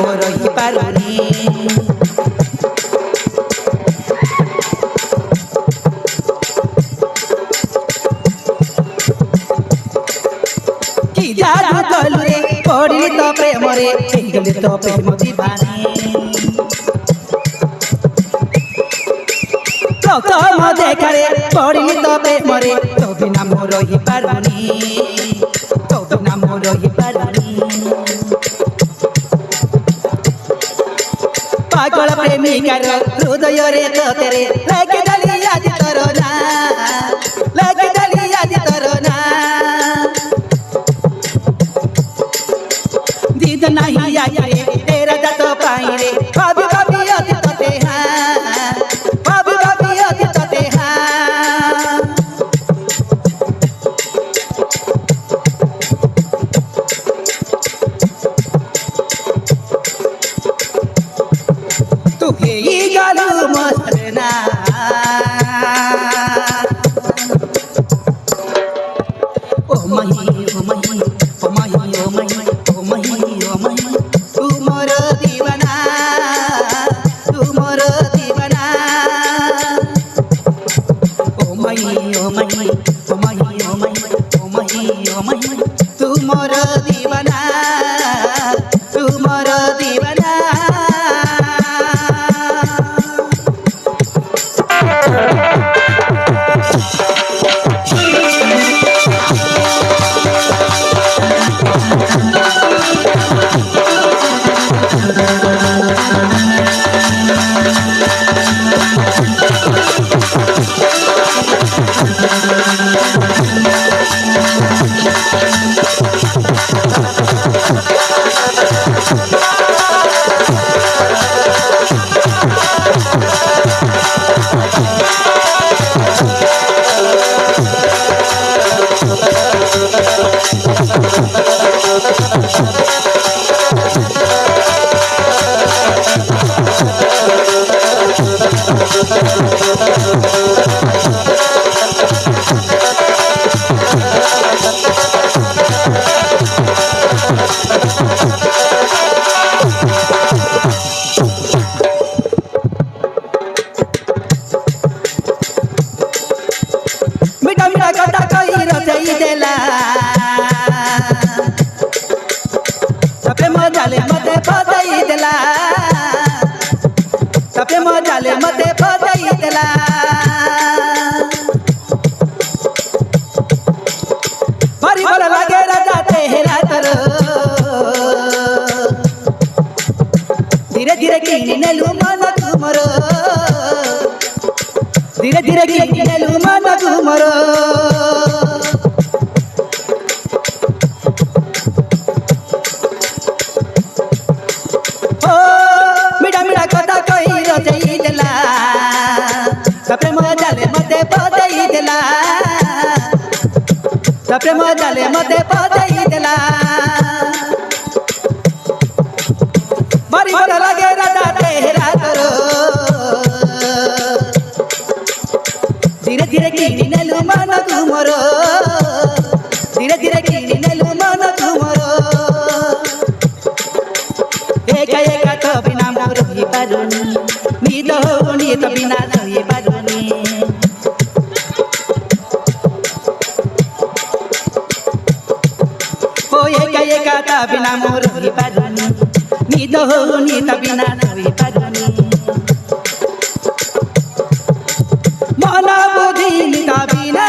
ମୁଁ ରହିପାରୁନି। କି ଯାଦୁ କଲୁରେ ପଡ଼ିଲି ତ ପ୍ରେମରେ ହେଇଗଲି ତ ପ୍ରେମ ଦିବାନୀ। ପ୍ରଥମ ଦେଖାରେ ପଡ଼ିଲି ତ ପ୍ରେମରେ ତୋ ବିନା ମୁଁ ରହିପାରୁନି। ତୋ ବିନା ମୁଁ ରହିପାରୁନି। ପାଗଳ ପ୍ରେମିକାର ହୃଦୟରେ ତୋତେରେ ଲେଖିଦେଲି ଆଜି ତୋର ନାଁ। ଲେଖିଦେଲି ଆଜି ତୋର ନାଁ। ଦିଦ ନାହିଁ ଆଖିରେ ତେରା ଜାତ ପାଇଁରେ ଭାବି ଭାବି ଅତି ତତେ ହାଁ। ଭାବି ଭାବି ଅତି ତତେ ହାଁ। तू ହେଇଗଲୁ ମୋ ସଜନା। ଓ ମହି ଓ ମହି ଓ ମହି ଓ ମହି ଓ ମହି ଓ ମହି ତୁ ମୋର ଦିବାନା। ତୁ ମୋର ଦିବାନା। ଓ ମହି ଓ ମହି ଓ ମହି ଓ ମହି ଓ ମହି ଓ ମହି ତୁ ମୋର ଦିବାନା। ତୁ ମୋର ଦିବାନା। मिठा मिठा कथा कही रचई देला। सपे मजाले मते फसई देला। सपे मजाले मते फसई देला। भारी भल लागे राजा तेरा तोरो। धीरे धीरे किनी नेलु मन तुमरो। धीरे धीरे किनी नेलु मन तुमरो। ओ मिठा मिठा कथा कही रचई देला। सपे मजाले मते फसई देला। सपे मजाले मते फसई देला। भारी भल लागे राजा तेरा तोरो। धीरे धीरे किनी नेलु मन तुमरो। धीरे धीरे किनी नेलु मन तुमरो। एका एका तो बिना ମୁଁ ରହିପାରୁନି। ନିଦ ହଉନି ତ ବିନା ରହିପାରୁନି। ଓ ଏକା ଏକା ତା ବିନା ମୁଁ ରହିପାରୁନି। ନିଦ ହଉନି ତ ବିନା ରହିପାରୁନି। मन बुझिनी ता बिना।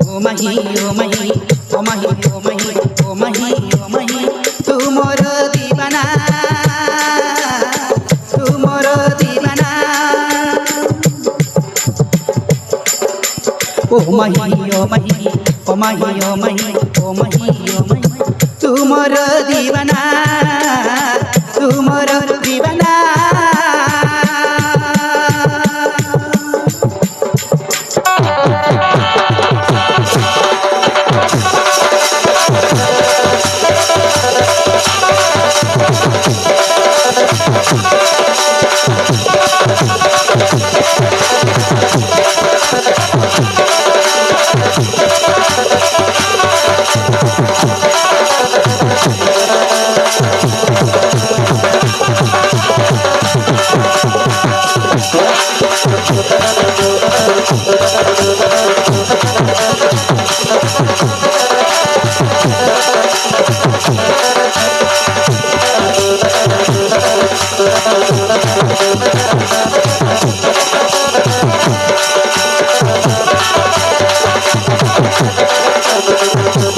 ओ मही ओ मही ओ मही ओ मही ओ मही ओ मही तू मोर दीवाना। तू मोर दीवाना। ओ मही ओ मही ओ मही ओ मही ओ मही ओ मही तू मोर दीवाना। तू मोर दीवाना। Thank you. Thank you.